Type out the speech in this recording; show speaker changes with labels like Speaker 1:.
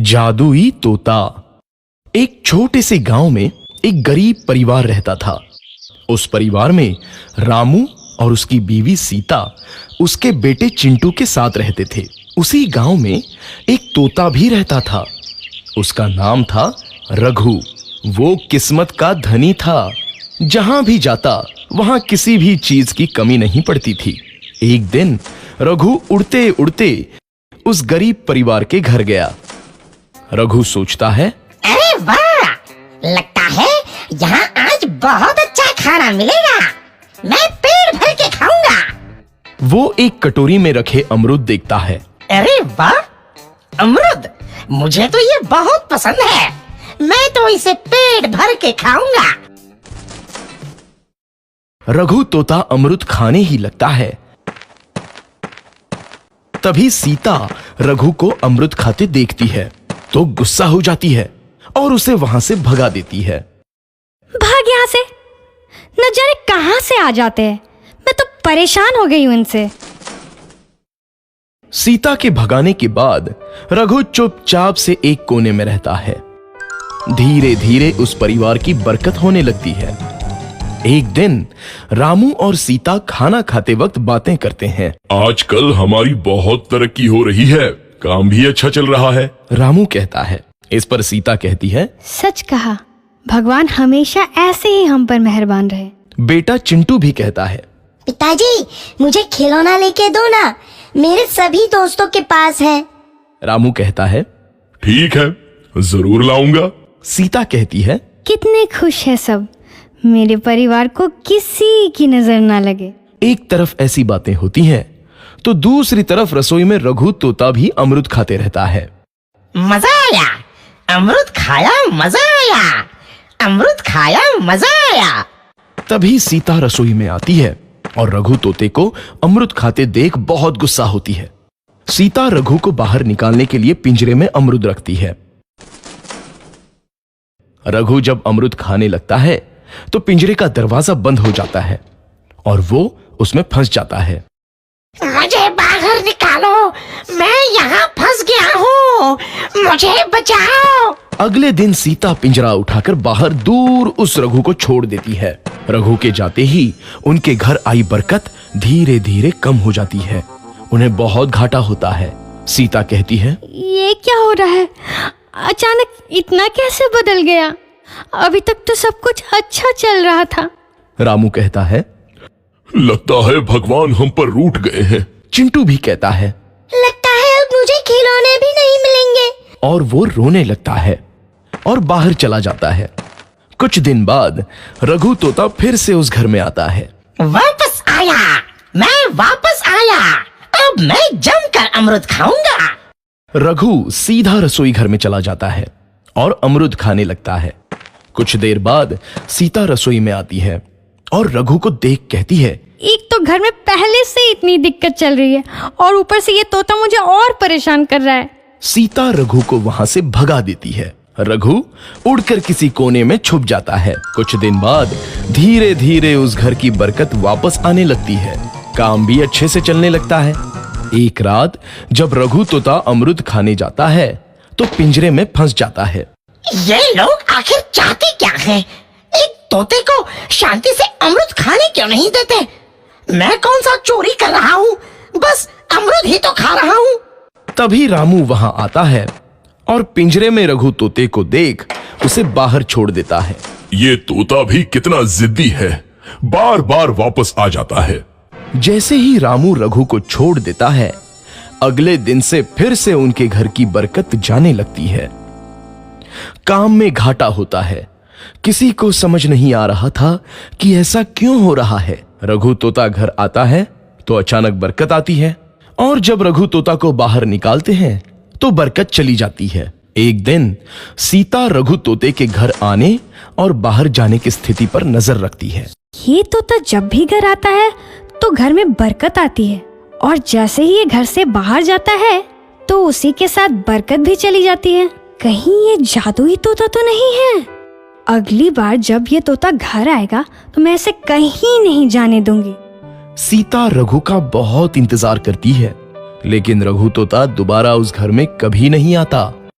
Speaker 1: जादुई तोता। एक छोटे से गांव में एक गरीब परिवार रहता था। उस परिवार में रामू और उसकी बीवी सीता उसके बेटे चिंटू के साथ रहते थे। उसी गांव में एक तोता भी रहता था। उसका नाम था रघु। वो किस्मत का धनी था। जहां भी जाता वहां किसी भी चीज की कमी नहीं पड़ती थी। एक दिन रघु उड़ते उड़ते उस गरीब परिवार के घर गया। रघु सोचता है,
Speaker 2: अरे वाह, लगता है यहाँ आज बहुत अच्छा खाना मिलेगा। मैं पेट भर के खाऊंगा।
Speaker 1: वो एक कटोरी में रखे अमरूद देखता है।
Speaker 2: अरे वाह, अमरूद, मुझे तो ये बहुत पसंद है। मैं तो इसे पेट भर के खाऊंगा।
Speaker 1: रघु तोता अमरूद खाने ही लगता है। तभी सीता रघु को अमरूद खाते देखती है तो गुस्सा हो जाती है और उसे वहां से भगा देती है।
Speaker 3: भाग यहाँ से, न जाने कहां से आ जाते हैं। मैं तो परेशान हो गई हूं इनसे।
Speaker 1: सीता के भगाने के बाद रघु चुपचाप से एक कोने में रहता है। धीरे धीरे उस परिवार की बरकत होने लगती है। एक दिन रामू और सीता खाना खाते वक्त बातें करते हैं।
Speaker 4: आजकल हमारी बहुत तरक्की हो रही है, काम भी अच्छा चल रहा है।
Speaker 1: रामू कहता है। इस पर सीता कहती है,
Speaker 3: सच कहा, भगवान हमेशा ऐसे ही हम पर मेहरबान रहे।
Speaker 1: बेटा चिंटू भी कहता है,
Speaker 5: पिताजी, मुझे खिलौना लेके दो ना, मेरे सभी दोस्तों के पास है।
Speaker 1: रामू कहता है,
Speaker 4: ठीक है, जरूर लाऊंगा।
Speaker 1: सीता कहती है,
Speaker 3: कितने खुश है सब, मेरे परिवार को किसी की नजर ना लगे।
Speaker 1: एक तरफ ऐसी बातें होती हैं तो दूसरी तरफ रसोई में रघु तोता भी अमरूद खाते रहता है।
Speaker 2: मजा आया, अमरूद खाया, मजा आया, अमरूद खाया, मजा आया।
Speaker 1: तभी सीता रसोई में आती है और रघु तोते को अमरूद खाते देख बहुत गुस्सा होती है। सीता रघु को बाहर निकालने के लिए पिंजरे में अमरूद रखती है। रघु जब अमरूद खाने लगता है तो पिंजरे का दरवाजा बंद हो जाता है और वो उसमें फंस जाता है।
Speaker 2: मुझे बाहर निकालो, मैं यहाँ फंस गया हूँ, मुझे बचाओ।
Speaker 1: अगले दिन सीता पिंजरा उठाकर बाहर दूर उस रघु को छोड़ देती है। रघु के जाते ही उनके घर आई बरकत धीरे धीरे कम हो जाती है। उन्हें बहुत घाटा होता है। सीता कहती है,
Speaker 3: ये क्या हो रहा है, अचानक इतना कैसे बदल गया? अभी तक तो सब कुछ अच्छा चल रहा था।
Speaker 1: रामू कहता है,
Speaker 4: लगता है भगवान हम पर रूठ गए हैं।
Speaker 1: चिंटू भी कहता है,
Speaker 5: लगता है अब मुझे खिलौने भी नहीं मिलेंगे।
Speaker 1: और वो रोने लगता है और बाहर चला जाता है। कुछ दिन बाद रघु तोता फिर से उस घर में आता है।
Speaker 2: वापस आया, मैं वापस आया, अब मैं जमकर अमरूद खाऊंगा।
Speaker 1: रघु सीधा रसोई घर में चला जाता है और अमरूद खाने लगता है। कुछ देर बाद सीता रसोई में आती है और रघु को देख कहती है,
Speaker 3: एक तो घर में पहले से इतनी दिक्कत चल रही है और ऊपर से ये तोता मुझे और परेशान कर रहा है।
Speaker 1: सीता रघु को वहां से भगा देती है। रघु उड़कर किसी कोने में छुप जाता है। कुछ दिन बाद धीरे धीरे उस घर की बरकत वापस आने लगती है। काम भी अच्छे से चलने लगता है। एक रात जब रघु तोता अमरूद खाने जाता है तो पिंजरे में फंस जाता है।
Speaker 2: ये लोग आखिर चाहते क्या हैं? एक तोते को शांति से अमरूद खाने क्यों नहीं देते? मैं कौन सा चोरी कर रहा हूँ? बस अमरूद ही तो खा रहा हूँ।
Speaker 1: तभी रामू वहां आता है और पिंजरे में रघु तोते को देख उसे बाहर छोड़ देता है।
Speaker 4: ये तोता भी कितना जिद्दी है, बार बार वापस आ जाता है।
Speaker 1: जैसे ही रामू रघु को छोड़ देता है, अगले दिन से फिर से उनके घर की बरकत जाने लगती है। काम में घाटा होता है। किसी को समझ नहीं आ रहा था कि ऐसा क्यों हो रहा है। रघु तोता घर आता है तो अचानक बरकत आती है और जब रघु तोता को बाहर निकालते हैं तो बरकत चली जाती है। एक दिन सीता रघु तोते के घर आने और बाहर जाने की स्थिति पर नजर रखती है।
Speaker 3: ये तोता जब भी घर आता है तो घर में बरकत आती है और जैसे ही ये घर से बाहर जाता है तो उसी के साथ बरकत भी चली जाती है। कहीं ये जादुई तोता तो नहीं है? अगली बार जब ये तोता घर आएगा तो मैं इसे कहीं नहीं जाने दूंगी।
Speaker 1: सीता रघु का बहुत इंतजार करती है, लेकिन रघु तोता दोबारा उस घर में कभी नहीं आता।